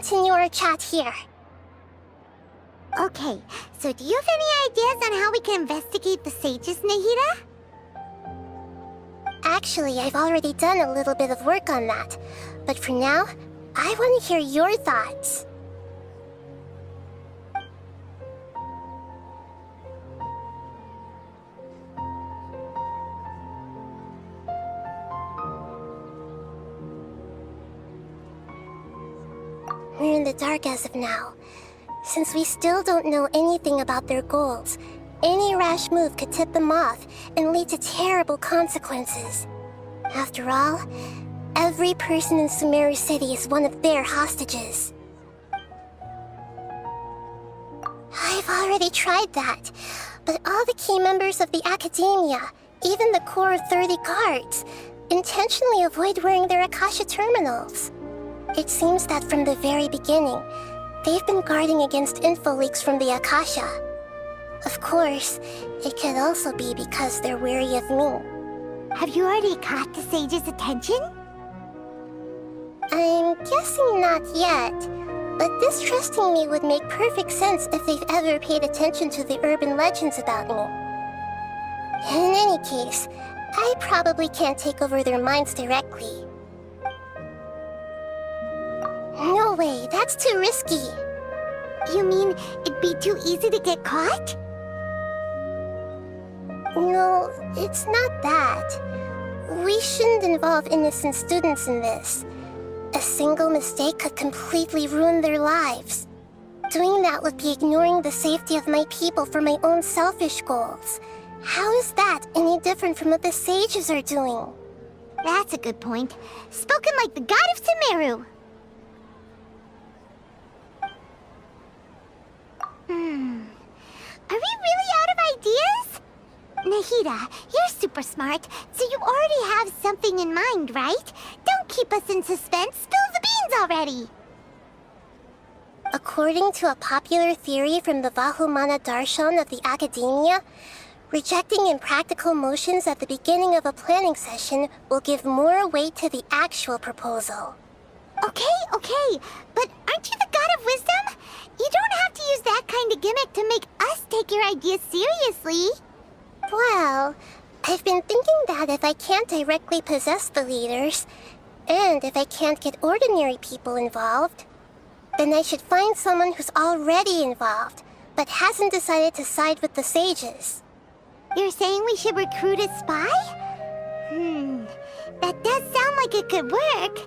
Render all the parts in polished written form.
continue our chat here. Okay, so do you have any ideas on how we can investigate the sages, Nahida? Actually, I've already done a little bit of work on that. But for now, I want to hear your thoughts. We're in the dark as of now. Since we still don't know anything about their goals, any rash move could tip them off and lead to terrible consequences. After all, every person in Sumeru City is one of their hostages. I've already tried that, but all the key members of the Academia, even the core of 30 guards, intentionally avoid wearing their Akasha terminals. It seems that from the very beginning, they've been guarding against info leaks from the Akasha. Of course, it could also be because they're wary of me. Have you already caught the sage's attention? I'm guessing not yet, but distrusting me would make perfect sense if they've ever paid attention to the urban legends about me. In any case, I probably can't take over their minds directly. No way, that's too risky. You mean it'd be too easy to get caught? No, it's not that. We shouldn't involve innocent students in this. A single mistake could completely ruin their lives. Doing that would be ignoring the safety of my people for my own selfish goals. How is that any different from what the sages are doing? That's a good point. Spoken like the god of Sumeru. Are we really out of ideas? Nahida, you're super smart, so you already have something in mind, right? Don't keep us in suspense. Spill the beans already. According to a popular theory from the Vahumana Darshan of the Academia, rejecting impractical motions at the beginning of a planning session will give more weight to the actual proposal. Okay, but aren't you the god of wisdom? You don't have to use that kind of gimmick to make us take your ideas seriously. Well, I've been thinking that if I can't directly possess the leaders, and if I can't get ordinary people involved, then I should find someone who's already involved, but hasn't decided to side with the sages. You're saying we should recruit a spy? That does sound like it could work.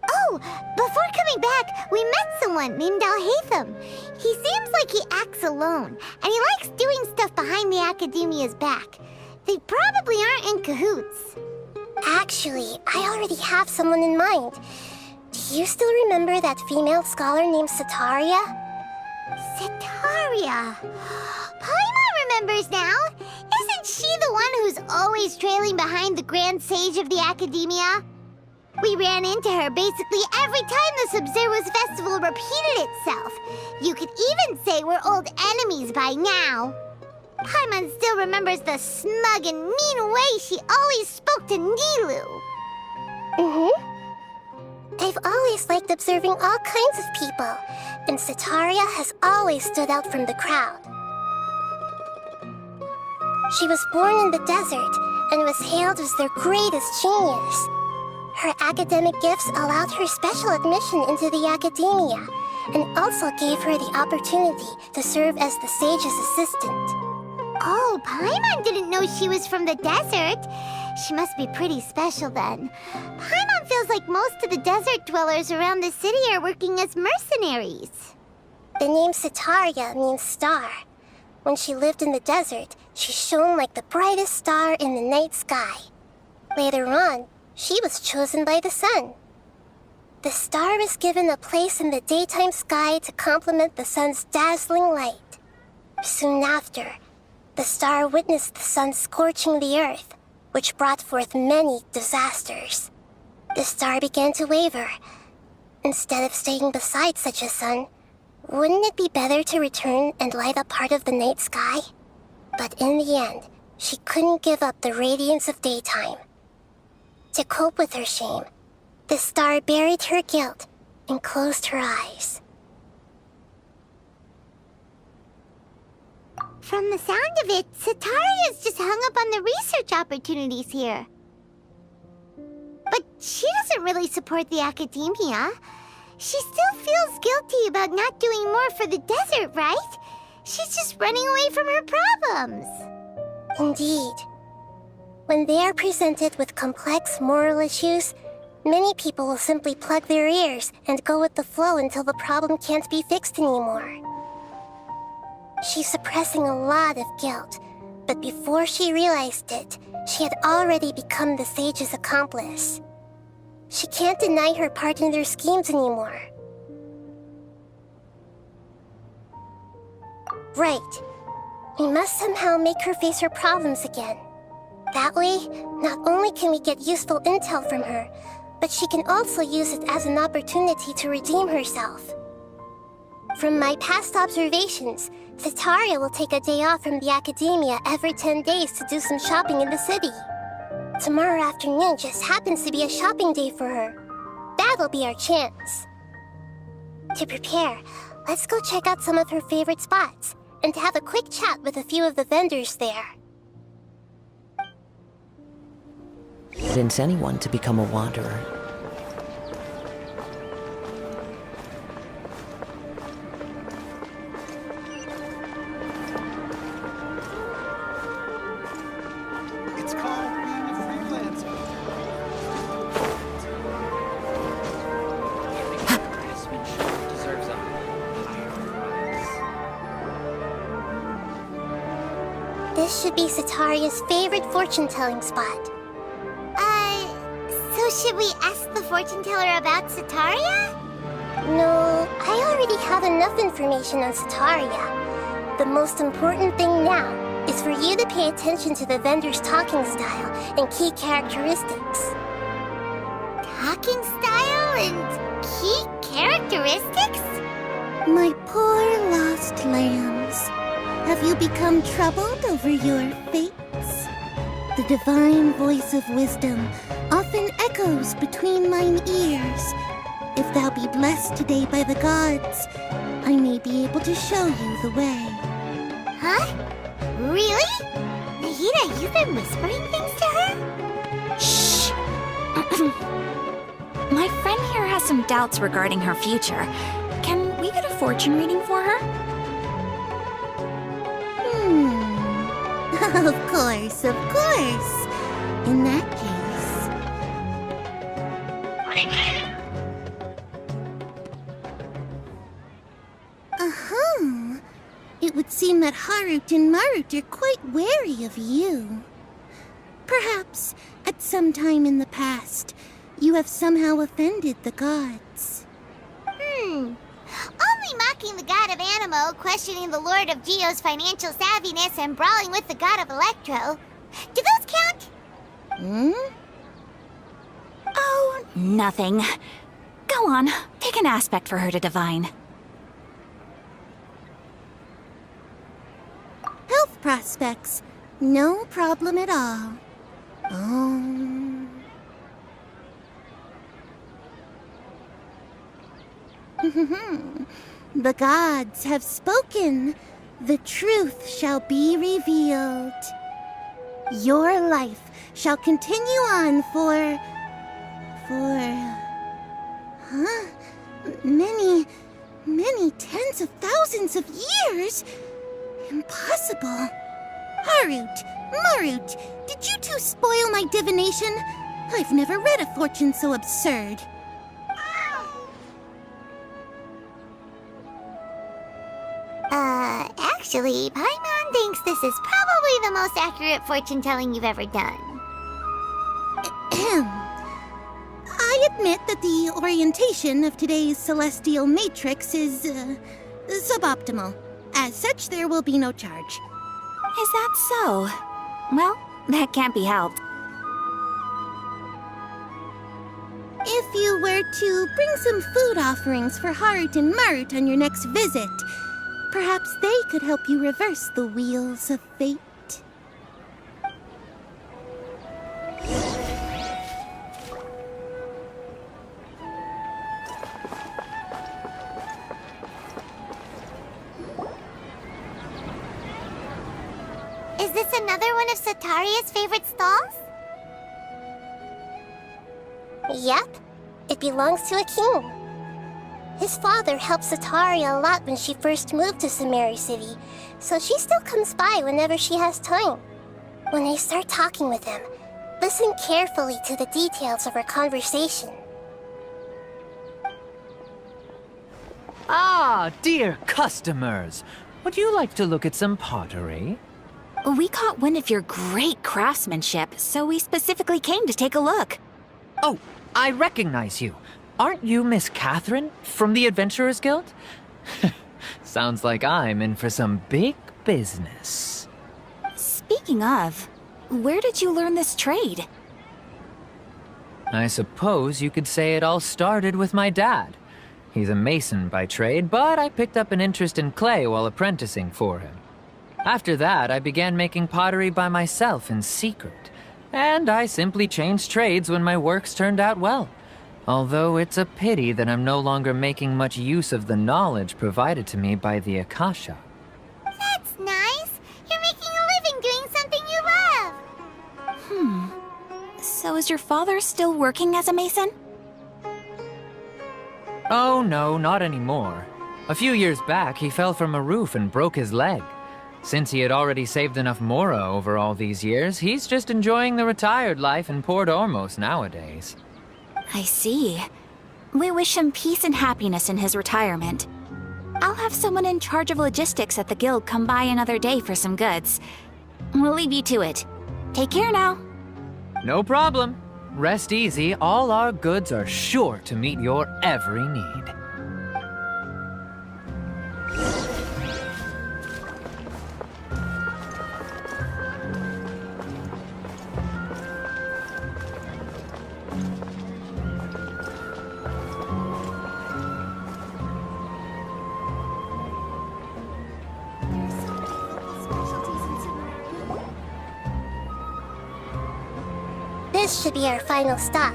Oh, before coming back, we met someone named Al-Haytham. He seems like he acts alone, and he likes doing stuff behind the Academia's back. They probably aren't in cahoots. Actually, I already have someone in mind. Do you still remember that female scholar named Setaria? Setaria. Paimon remembers now. Isn't she the one who's always trailing behind the Grand Sage of the Academia? We ran into her basically every time the Sub-Zero's festival repeated itself. You could even say we're old enemies by now. Paimon still remembers the smug and mean way she always spoke to Nilou. I've always liked observing all kinds of people, and Setaria has always stood out from the crowd. She was born in the desert and was hailed as their greatest genius. Her academic gifts allowed her special admission into the Academia, and also gave her the opportunity to serve as the sage's assistant. Oh, Paimon didn't know she was from the desert. She must be pretty special then. Paimon feels like most of the desert dwellers around the city are working as mercenaries. The name Setaria means star. When she lived in the desert, she shone like the brightest star in the night sky. Later on, she was chosen by the sun. The star was given a place in the daytime sky to complement the sun's dazzling light. Soon after, the star witnessed the sun scorching the earth, which brought forth many disasters. The star began to waver. Instead of staying beside such a sun, wouldn't it be better to return and light up part of the night sky? But in the end, she couldn't give up the radiance of daytime. To cope with her shame, the star buried her guilt and closed her eyes. From the sound of it, Sataria's just hung up on the research opportunities here. But she doesn't really support the academia. She still feels guilty about not doing more for the desert, right? She's just running away from her problems. Indeed. When they are presented with complex moral issues, many people will simply plug their ears and go with the flow until the problem can't be fixed anymore. She's suppressing a lot of guilt, but before she realized it, she had already become the sage's accomplice. She can't deny her part in their schemes anymore. Right. We must somehow make her face her problems again. That way, not only can we get useful intel from her, but she can also use it as an opportunity to redeem herself. From my past observations, Sataria will take a day off from the academia every 10 days to do some shopping in the city. Tomorrow afternoon just happens to be a shopping day for her. That'll be our chance. To prepare, let's go check out some of her favorite spots and have a quick chat with a few of the vendors there. Convince anyone to become a wanderer. It's called being a freelancer. Craftsmanship deserves a higher price. This should be Sataria's favorite fortune-telling spot. So should we ask the fortune teller about Sataria? No, I already have enough information on Sataria. The most important thing now is for you to pay attention to the vendor's talking style and key characteristics. Talking style and key characteristics? My poor lost lambs, have you become troubled over your fates? The divine voice of wisdom often echoes between mine ears. If thou be blessed today by the gods, I may be able to show you the way. Huh? Really? Nahida, you've been whispering things to her? Shh! My friend here has some doubts regarding her future. Can we get a fortune reading for her? Of course, of course. In that case... It would seem that Harut and Marut are quite wary of you. Perhaps, at some time in the past, you have somehow offended the gods. Only mocking the god of Animo, questioning the lord of Geo's financial savviness, and brawling with the god of Electro. Do those count? Oh, nothing. Go on, pick an aspect for her to divine. Health prospects, no problem at all. The gods have spoken. The truth shall be revealed. Your life shall continue on for many tens of thousands of years. Impossible. Harut, Marut, did you two spoil my divination? I've never read a fortune so absurd. Actually, Paimon thinks this is probably the most accurate fortune-telling you've ever done. I admit that the orientation of today's celestial matrix is, suboptimal. As such, there will be no charge. Is that so? Well, that can't be helped. If you were to bring some food offerings for Harut and Marut on your next visit, perhaps they could help you reverse the wheels of fate. this another one of Sataria's favorite stalls? Yep, it belongs to a king. His father helped Sataria a lot when she first moved to Samari City, so she still comes by whenever she has time. When I start talking with him, listen carefully to the details of our conversation. Ah, dear customers. Would you like to look at some pottery? We caught wind of your great craftsmanship, so we specifically came to take a look. Oh, I recognize you. Aren't you Miss Catherine from the Adventurers Guild? Sounds like I'm in for some big business. Speaking of, where did you learn this trade? I suppose you could say it all started with my dad. He's a mason by trade, but I picked up an interest in clay while apprenticing for him. After that, I began making pottery by myself in secret, and I simply changed trades when my works turned out well. Although it's a pity that I'm no longer making much use of the knowledge provided to me by the Akasha. That's nice. You're making a living doing something you love. So is your father still working as a mason? Oh no, not anymore. A few years back, he fell from a roof and broke his leg. Since he had already saved enough Mora over all these years, he's just enjoying the retired life in Port Ormos nowadays. I see. We wish him peace and happiness in his retirement. I'll have someone in charge of logistics at the guild come by another day for some goods. We'll leave you to it. Take care now. No problem. Rest easy, all our goods are sure to meet your every need. This should be our final stop.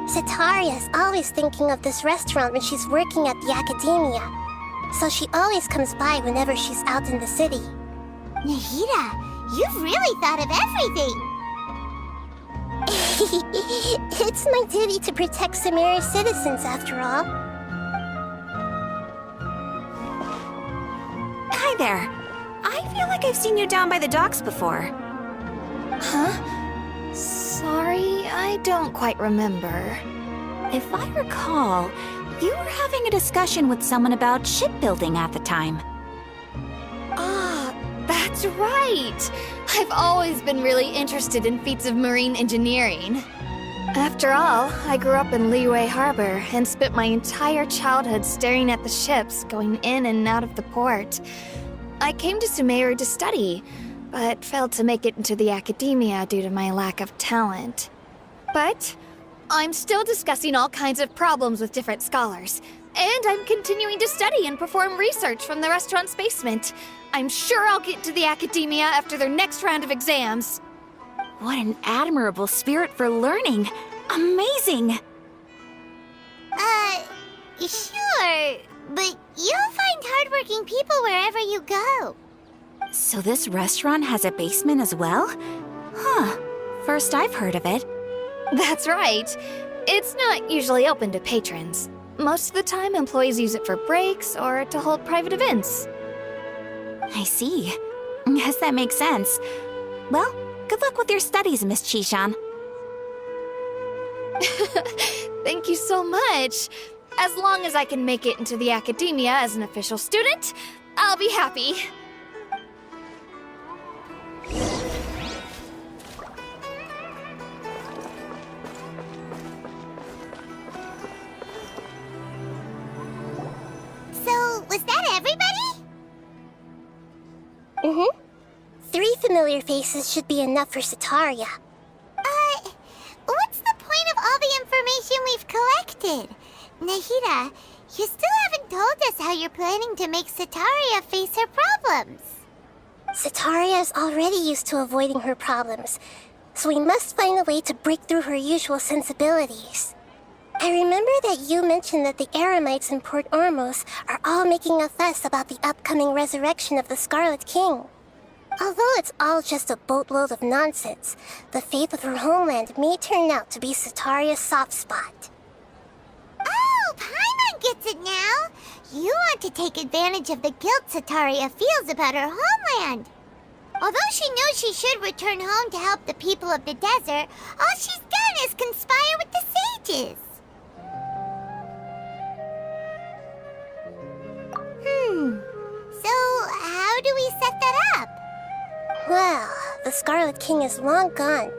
Sataria's always thinking of this restaurant when she's working at the academia, so she always comes by whenever she's out in the city. Nahida, you've really thought of everything. It's my duty to protect Samari's citizens, after all. Hi there. I feel like I've seen you down by the docks before. Huh? Sorry, I don't quite remember. If I recall, you were having a discussion with someone about shipbuilding at the time. Ah, that's right! I've always been really interested in feats of marine engineering. After all, I grew up in Liyue Harbor and spent my entire childhood staring at the ships going in and out of the port. I came to Sumeru to study, but failed to make it into the academia due to my lack of talent. But I'm still discussing all kinds of problems with different scholars, and I'm continuing to study and perform research from the restaurant's basement. I'm sure I'll get to the academia after their next round of exams. What an admirable spirit for learning! Amazing! Sure, but you'll find hardworking people wherever you go. So this restaurant has a basement as well? Huh. First I've heard of it. That's right. It's not usually open to patrons. Most of the time, employees use it for breaks or to hold private events. I see. Guess that makes sense. Well, good luck with your studies, Miss Chishan. Thank you so much. As long as I can make it into the academia as an official student, I'll be happy. So, was that everybody? Mm-hmm. 3 familiar faces should be enough for Sataria. What's the point of all the information we've collected? Nahida, you still haven't told us how you're planning to make Sataria face her problems. Sataria is already used to avoiding her problems, so we must find a way to break through her usual sensibilities. I remember that you mentioned that the Eremites in Port Ormos are all making a fuss about the upcoming resurrection of the Scarlet King. Although it's all just a boatload of nonsense, the fate of her homeland may turn out to be Sataria's soft spot. Oh, Paimon gets it now! You want to take advantage of the guilt Sataria feels about her homeland. Although she knows she should return home to help the people of the desert, all she's done is conspire with the sages. So how do we set that up? Well, the Scarlet King is long gone,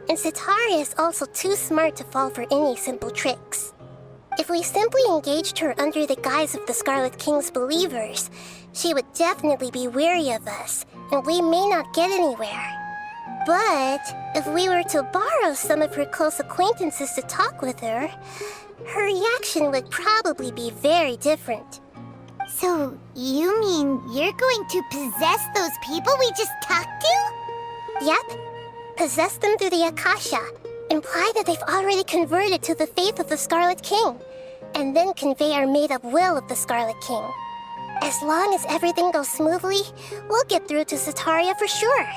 and Sataria is also too smart to fall for any simple tricks. If we simply engaged her under the guise of the Scarlet King's believers, she would definitely be wary of us, and we may not get anywhere. But if we were to borrow some of her close acquaintances to talk with her, her reaction would probably be very different. So you mean you're going to possess those people we just talked to? Yep. Possess them through the Akasha. Imply that they've already converted to the faith of the Scarlet King, and then convey our made-up will of the Scarlet King. As long as everything goes smoothly, we'll get through to Sataria for sure.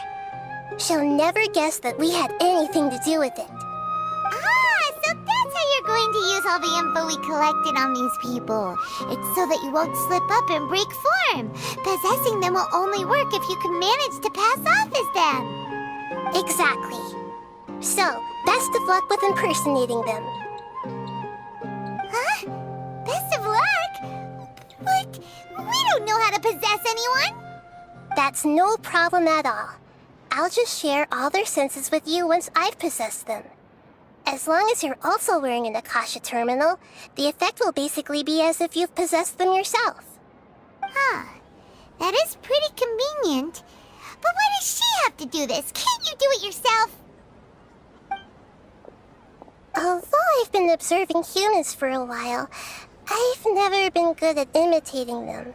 She'll never guess that we had anything to do with it. Ah, so that's how you're going to use all the info we collected on these people. It's so that you won't slip up and break form. Possessing them will only work if you can manage to pass off as them. Exactly. So, best of luck with impersonating them. Huh? Best of luck? But we don't know how to possess anyone. That's no problem at all. I'll just share all their senses with you once I've possessed them. As long as you're also wearing an Akasha terminal, the effect will basically be as if you've possessed them yourself. Huh. That is pretty convenient. But why does she have to do this? Can't you do it yourself? Although I've been observing humans for a while, I've never been good at imitating them.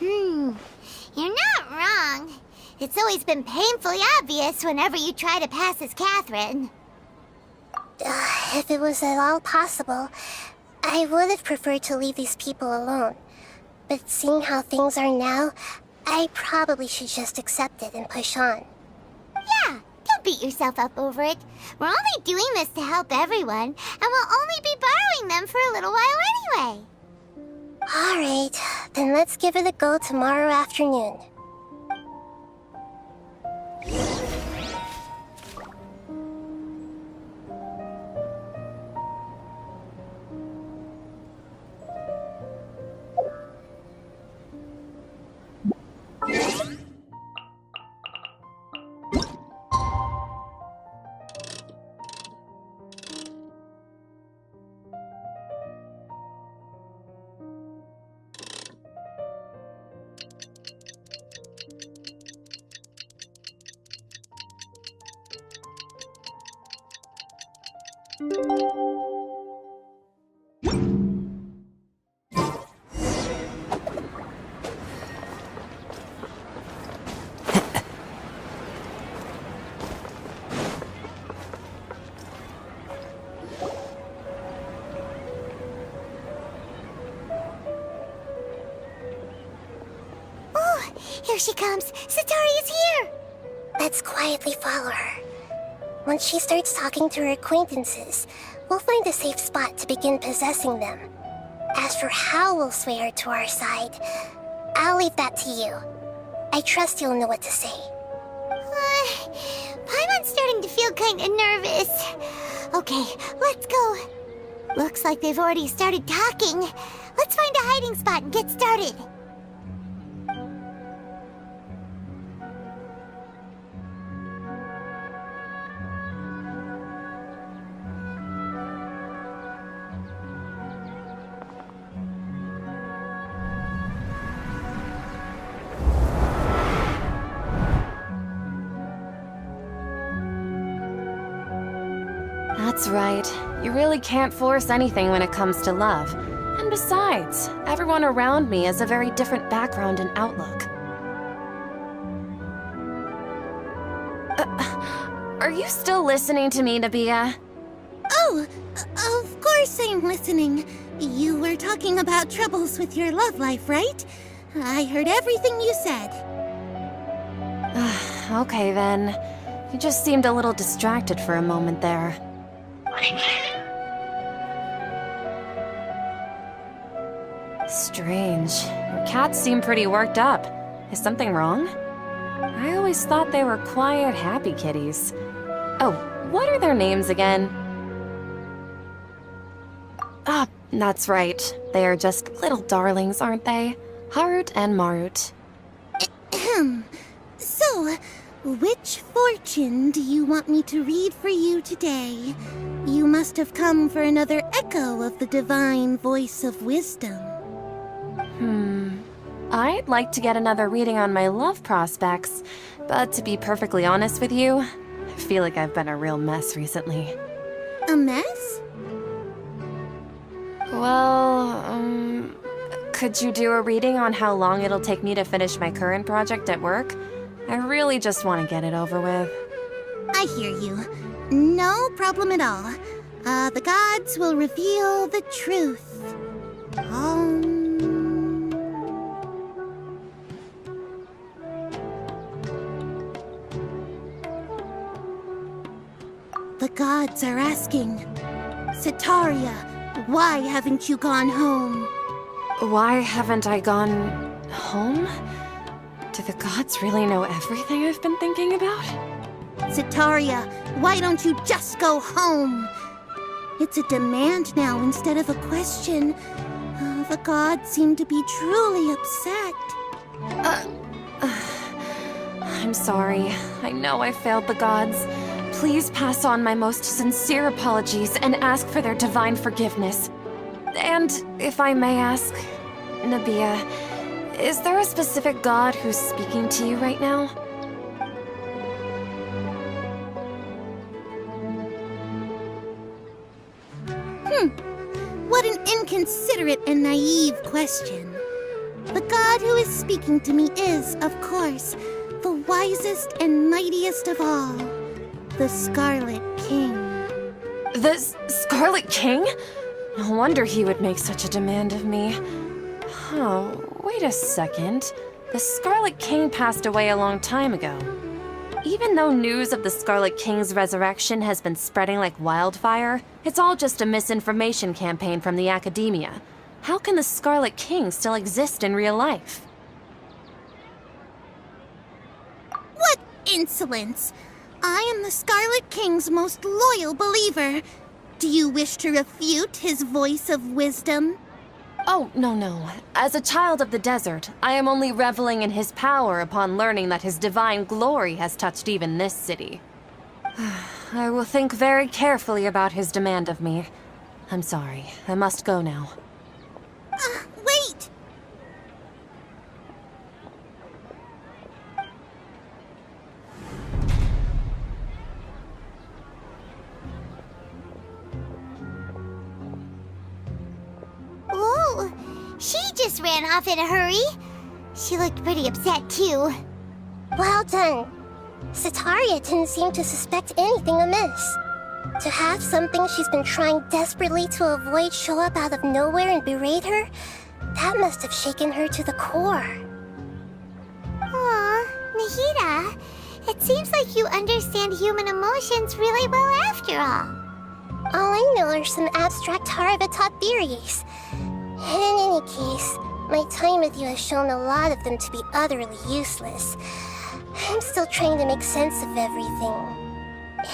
You're not wrong. It's always been painfully obvious whenever you try to pass as Catherine. If it was at all possible, I would have preferred to leave these people alone. But seeing how things are now, I probably should just accept it and push on. Yeah, don't beat yourself up over it. We're only doing this to help everyone, and we'll only be borrowing them for a little while anyway. Alright, then let's give it a go tomorrow afternoon. Here she comes! Sataria's here! Let's quietly follow her. Once she starts talking to her acquaintances, we'll find a safe spot to begin possessing them. As for how we'll sway her to our side, I'll leave that to you. I trust you'll know what to say. Paimon's starting to feel kinda nervous. Okay, let's go. Looks like they've already started talking. Let's find a hiding spot and get started. That's right. You really can't force anything when it comes to love. And besides, everyone around me has a very different background and outlook. Are you still listening to me, Nabia? Oh, of course I'm listening. You were talking about troubles with your love life, right? I heard everything you said. Okay then. You just seemed a little distracted for a moment there. Strange. Your cats seem pretty worked up. Is something wrong? I always thought they were quiet, happy kitties. Oh, what are their names again? Ah, that's right. They are just little darlings, aren't they? Harut and Marut. So, which fortune do you want me to read for you today? You must have come for another echo of the divine voice of wisdom. I'd like to get another reading on my love prospects, but to be perfectly honest with you, I feel like I've been a real mess recently. A mess? Well, could you do a reading on how long it'll take me to finish my current project at work? I really just want to get it over with. I hear you. No problem at all. The gods will reveal the truth. The gods are asking, Setaria, why haven't you gone home? Why haven't I gone home? Do the gods really know everything I've been thinking about? Setaria, why don't you just go home? It's a demand now instead of a question. The gods seem to be truly upset. I'm sorry. I know I failed the gods. Please pass on my most sincere apologies and ask for their divine forgiveness. And if I may ask, Nabia, is there a specific god who's speaking to you right now? What an inconsiderate and naive question. The god who is speaking to me is, of course, the wisest and mightiest of all, the Scarlet King. The Scarlet King? No wonder he would make such a demand of me. Oh, wait a second. The Scarlet King passed away a long time ago. Even though news of the Scarlet King's resurrection has been spreading like wildfire, it's all just a misinformation campaign from the Academia. How can the Scarlet King still exist in real life? What insolence! I am the Scarlet King's most loyal believer. Do you wish to refute his voice of wisdom? Oh, no. As a child of the desert, I am only reveling in his power upon learning that his divine glory has touched even this city. I will think very carefully about his demand of me. I'm sorry. I must go now. Wait! Ooh, she just ran off in a hurry. She looked pretty upset, too. Well done. Setaria didn't seem to suspect anything amiss. To have something she's been trying desperately to avoid show up out of nowhere and berate her, that must have shaken her to the core. Aw, Nahida, it seems like you understand human emotions really well after all. All I know are some abstract Harava-taught theories. And in any case, my time with you has shown a lot of them to be utterly useless. I'm still trying to make sense of everything.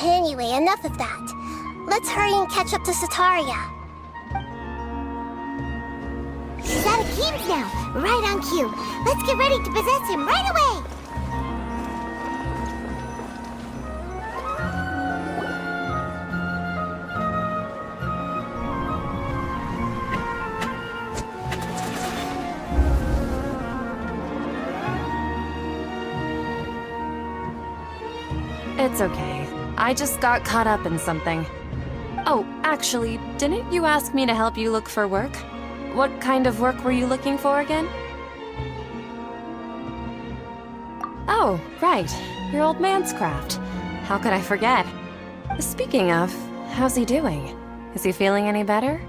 Anyway, enough of that. Let's hurry and catch up to Setaria. He's out of Keems now, right on cue. Let's get ready to possess him right away! It's okay. I just got caught up in something. Oh, actually, didn't you ask me to help you look for work? What kind of work were you looking for again? Oh, right. Your old man's craft. How could I forget? Speaking of, how's he doing? Is he feeling any better?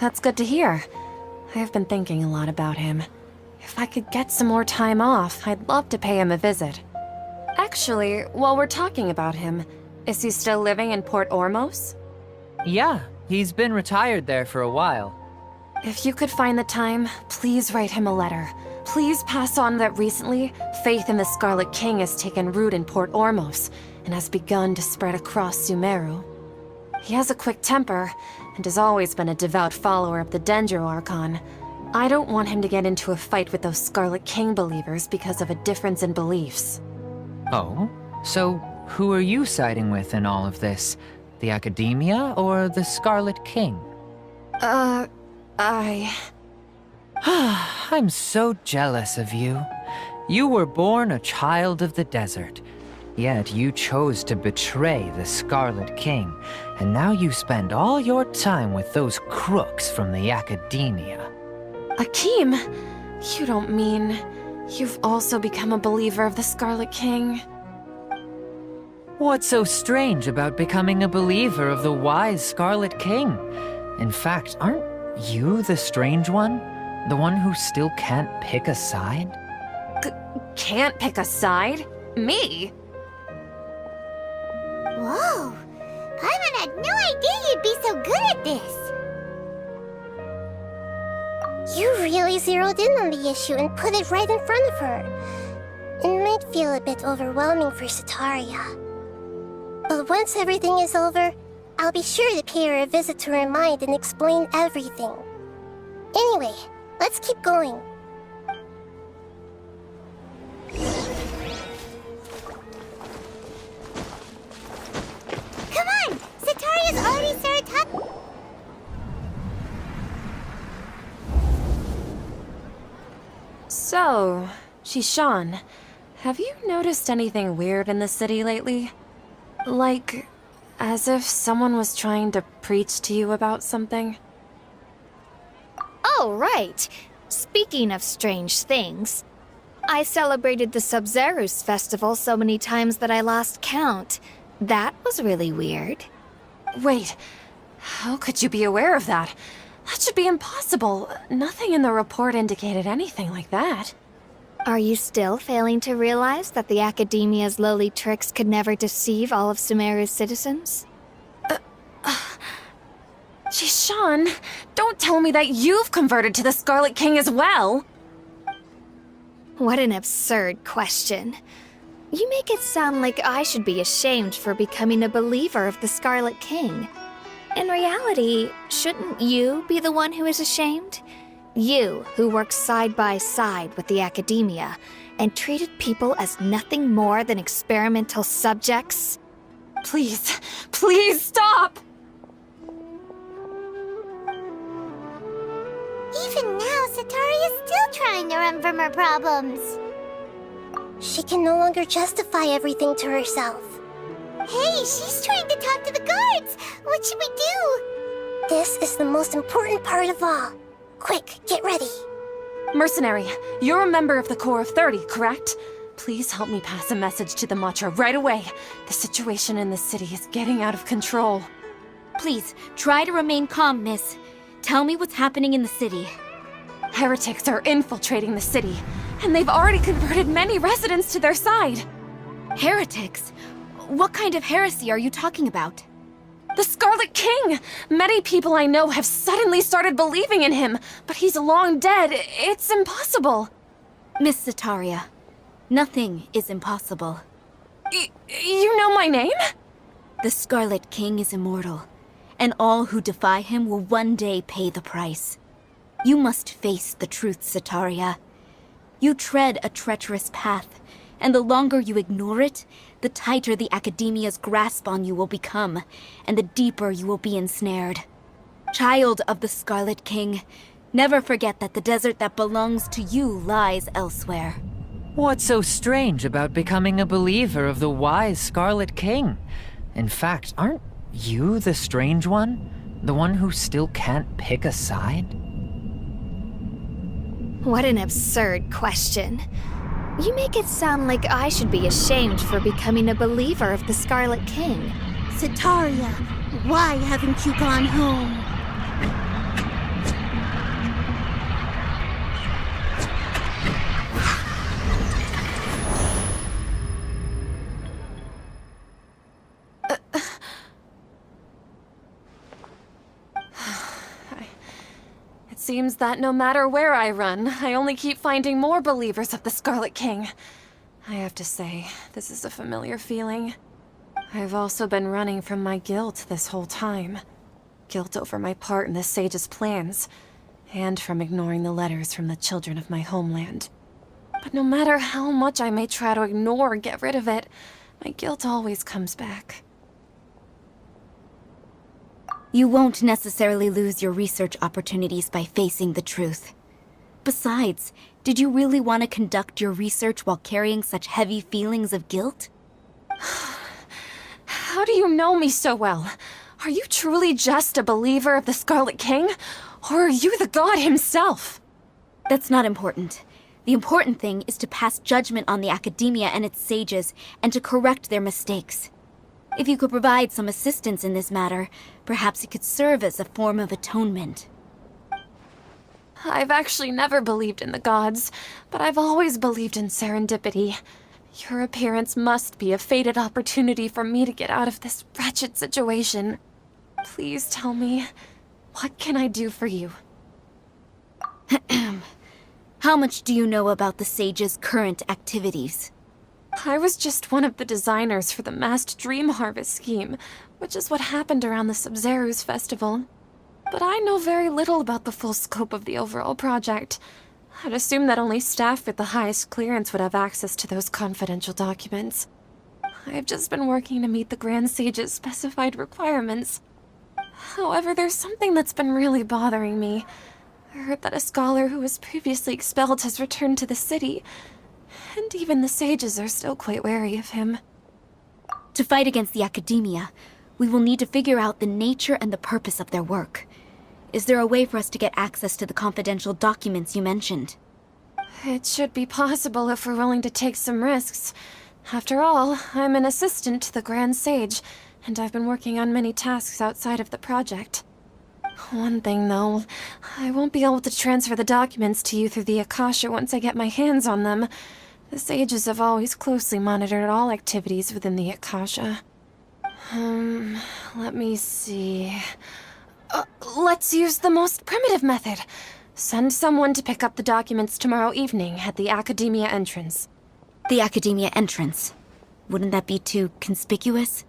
That's good to hear. I have been thinking a lot about him. If I could get some more time off, I'd love to pay him a visit. Actually, while we're talking about him, is he still living in Port Ormos? Yeah, he's been retired there for a while. If you could find the time, please write him a letter. Please pass on that recently, faith in the Scarlet King has taken root in Port Ormos and has begun to spread across Sumeru. He has a quick temper and has always been a devout follower of the Dendro Archon. I don't want him to get into a fight with those Scarlet King believers because of a difference in beliefs. Oh? So who are you siding with in all of this? The Academia or the Scarlet King? I'm so jealous of you. You were born a child of the desert, yet you chose to betray the Scarlet King, and now you spend all your time with those crooks from the Academia. Akeem, you don't mean you've also become a believer of the Scarlet King? What's so strange about becoming a believer of the wise Scarlet King? In fact, aren't you the strange one? The one who still can't pick a side? Can't pick a side? Me? Whoa! Paimon had no idea you'd be so good at this! You really zeroed in on the issue and put it right in front of her. It might feel a bit overwhelming for Sataria. But once everything is over, I'll be sure to pay her a visit to her mind and explain everything. Anyway, let's keep going. Come on! Sataria's already started talking. So, Shishan, have you noticed anything weird in the city lately? Like, as if someone was trying to preach to you about something? Oh, right. Speaking of strange things, I celebrated the Sub-Zerus festival so many times that I lost count. That was really weird. Wait, how could you be aware of that? That should be impossible. Nothing in the report indicated anything like that. Are you still failing to realize that the Academia's lowly tricks could never deceive all of Sumeru's citizens? Shishan, don't tell me that you've converted to the Scarlet King as well! What an absurd question. You make it sound like I should be ashamed for becoming a believer of the Scarlet King. In reality, shouldn't you be the one who is ashamed? You, who works side by side with the Academia and treated people as nothing more than experimental subjects? Please, please stop! Even now, Sataria's still trying to run from her problems. She can no longer justify everything to herself. Hey, she's trying to talk to the guards! What should we do? This is the most important part of all. Quick, get ready. Mercenary, you're a member of the Corps of 30, correct? Please help me pass a message to the Matra right away. The situation in the city is getting out of control. Please, try to remain calm, miss. Tell me what's happening in the city. Heretics are infiltrating the city, and they've already converted many residents to their side. Heretics? What kind of heresy are you talking about? The Scarlet King! Many people I know have suddenly started believing in him, but he's long dead. It's impossible. Miss Sataria, nothing is impossible. You know my name? The Scarlet King is immortal, and all who defy him will one day pay the price. You must face the truth, Sataria. You tread a treacherous path, and the longer you ignore it, the tighter the Academia's grasp on you will become, and the deeper you will be ensnared. Child of the Scarlet King, never forget that the desert that belongs to you lies elsewhere. What's so strange about becoming a believer of the wise Scarlet King? In fact, aren't you the strange one? The one who still can't pick a side? What an absurd question. You make it sound like I should be ashamed for becoming a believer of the Scarlet King. Sataria, why haven't you gone home? seems that no matter where I run, I only keep finding more believers of the Scarlet King. I have to say, this is a familiar feeling. I've also been running from my guilt this whole time. Guilt over my part in the Sage's plans, and from ignoring the letters from the children of my homeland. But no matter how much I may try to ignore or get rid of it, my guilt always comes back. You won't necessarily lose your research opportunities by facing the truth. Besides, did you really want to conduct your research while carrying such heavy feelings of guilt? How do you know me so well? Are you truly just a believer of the Scarlet King? Or are you the god himself? That's not important. The important thing is to pass judgment on the academia and its sages, and to correct their mistakes. If you could provide some assistance in this matter, perhaps it could serve as a form of atonement. I've actually never believed in the gods, but I've always believed in serendipity. Your appearance must be a fated opportunity for me to get out of this wretched situation. Please tell me, what can I do for you? How much do you know about the sage's current activities? I was just one of the designers for the massed dream harvest scheme, which is what happened around the Sub-Zeru's festival. But I know very little about the full scope of the overall project. I'd assume that only staff with the highest clearance would have access to those confidential documents. I've just been working to meet the Grand Sage's specified requirements. However, there's something that's been really bothering me. I heard that a scholar who was previously expelled has returned to the city, and even the sages are still quite wary of him. To fight against the academia, we will need to figure out the nature and the purpose of their work. Is there a way for us to get access to the confidential documents you mentioned? It should be possible if we're willing to take some risks. After all, I'm an assistant to the Grand Sage, and I've been working on many tasks outside of the project. One thing, though, I won't be able to transfer the documents to you through the Akasha once I get my hands on them. The sages have always closely monitored all activities within the Akasha. Let me see... let's use the most primitive method. Send someone to pick up the documents tomorrow evening at the Academia entrance. The Academia entrance? Wouldn't that be too conspicuous?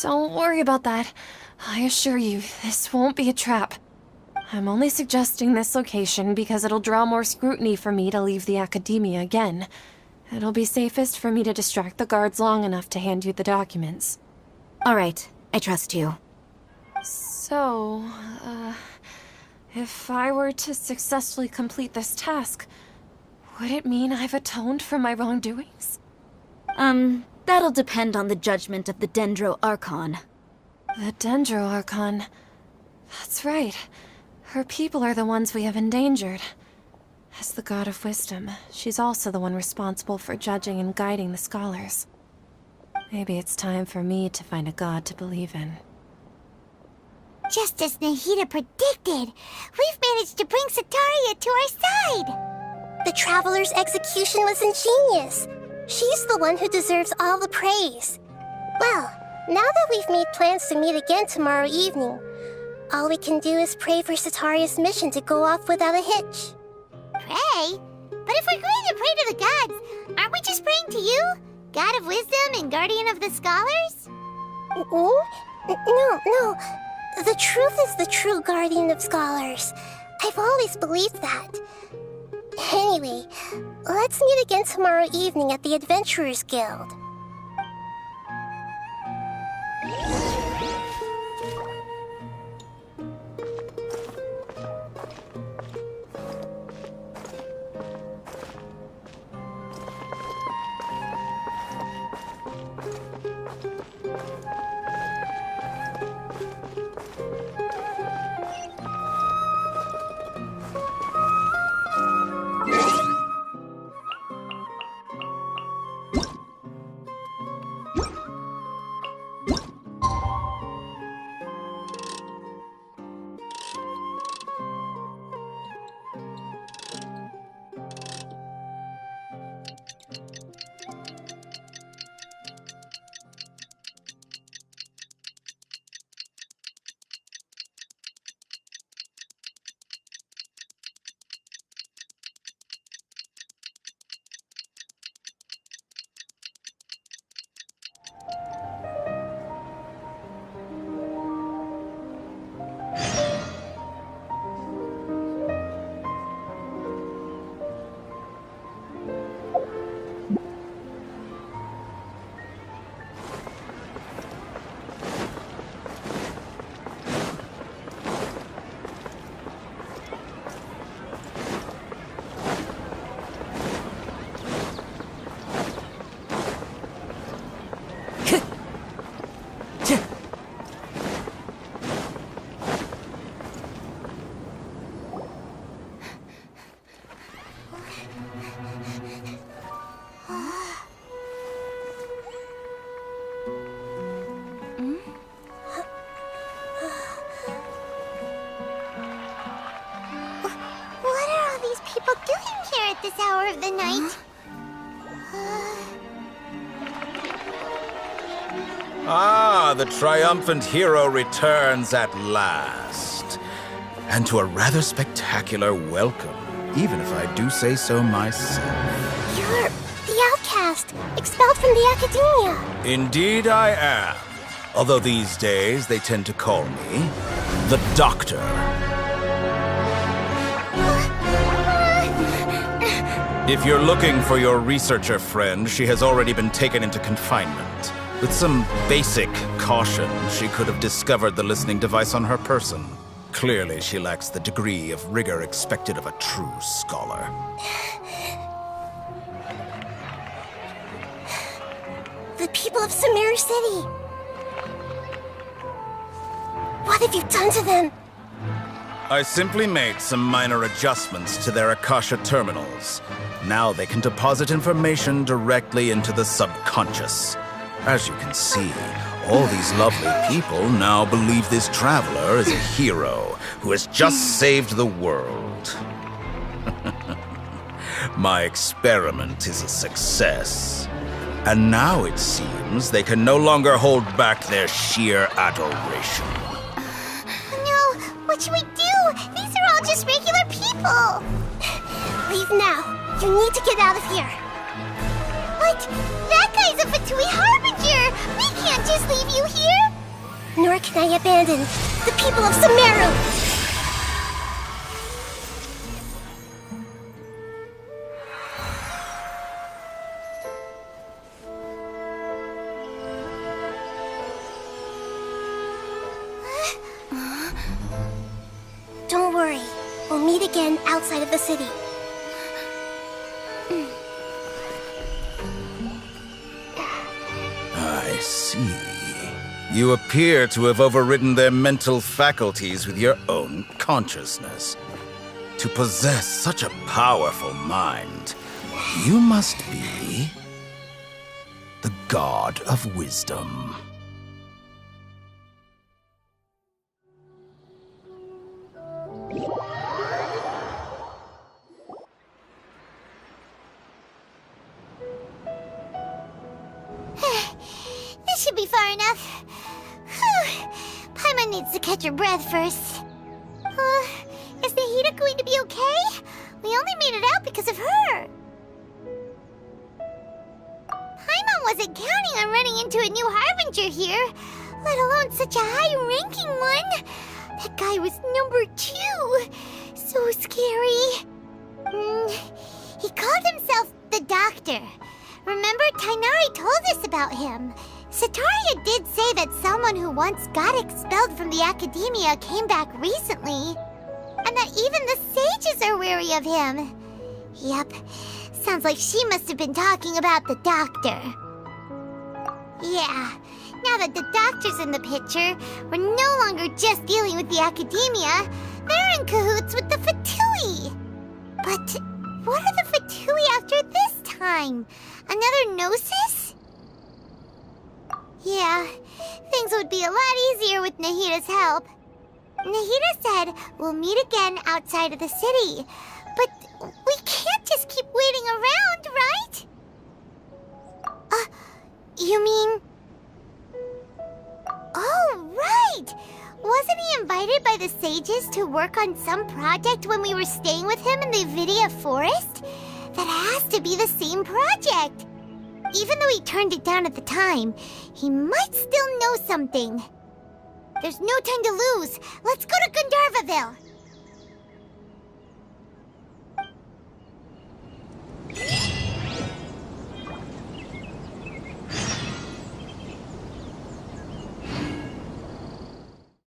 Don't worry about that. I assure you, this won't be a trap. I'm only suggesting this location because it'll draw more scrutiny for me to leave the Academia again. It'll be safest for me to distract the guards long enough to hand you the documents. All right, I trust you. So, if I were to successfully complete this task, would it mean I've atoned for my wrongdoings? That'll depend on the judgment of the Dendro Archon. The Dendro Archon. That's right. Her people are the ones we have endangered. As the God of Wisdom, she's also the one responsible for judging and guiding the scholars. Maybe it's time for me to find a god to believe in. Just as Nahida predicted, we've managed to bring Sataria to our side! The Traveler's execution was ingenious. She's the one who deserves all the praise. Well, now that we've made plans to meet again tomorrow evening, all we can do is pray for Sataria's mission to go off without a hitch. Pray? But if we're going to pray to the gods, aren't we just praying to you? God of Wisdom and Guardian of the Scholars? No. The truth is the true Guardian of Scholars. I've always believed that. Anyway, let's meet again tomorrow evening at the Adventurers Guild. this hour of the night. Ah, the triumphant hero returns at last. And to a rather spectacular welcome, even if I do say so myself. You're the outcast, expelled from the Academia. Indeed I am. Although these days they tend to call me the Doctor. If you're looking for your researcher friend, she has already been taken into confinement. With some basic caution, she could have discovered the listening device on her person. Clearly, she lacks the degree of rigor expected of a true scholar. The people of Sumeru City. What have you done to them? I simply made some minor adjustments to their Akasha terminals. Now they can deposit information directly into the subconscious. As you can see, all these lovely people now believe this traveler is a hero who has just saved the world. My experiment is a success. And now it seems they can no longer hold back their sheer adoration. No, what should we do? These are all just regular people. Leave now. You need to get out of here. But that guy's a Fatui Harbinger! We can't just leave you here! Nor can I abandon the people of Sumeru! Don't worry. We'll meet again outside of the city. I see. You appear to have overridden their mental faculties with your own consciousness. To possess such a powerful mind, you must be the God of Wisdom. This should be far enough. Whew. Paimon needs to catch her breath first. Is Nahida going to be okay? We only made it out because of her. Paimon wasn't counting on running into a new Harbinger here, let alone such a high-ranking one. That guy was number 2. So scary. He called himself the Doctor. Remember, Tainari told us about him. Sataria did say that someone who once got expelled from the Academia came back recently. And that even the sages are wary of him. Yep, sounds like she must have been talking about the Doctor. Yeah, now that the Doctor's in the picture, we're no longer just dealing with the Academia. They're in cahoots with the Fatui. But what are the Fatui after this time? Another Gnosis? Yeah, things would be a lot easier with Nahida's help. Nahida said we'll meet again outside of the city. But we can't just keep waiting around, right? You mean... Oh, right! Wasn't he invited by the sages to work on some project when we were staying with him in the Avidia Forest? That has to be the same project! Even though he turned it down at the time, he might still know something. There's no time to lose. Let's go to Gandharvaville.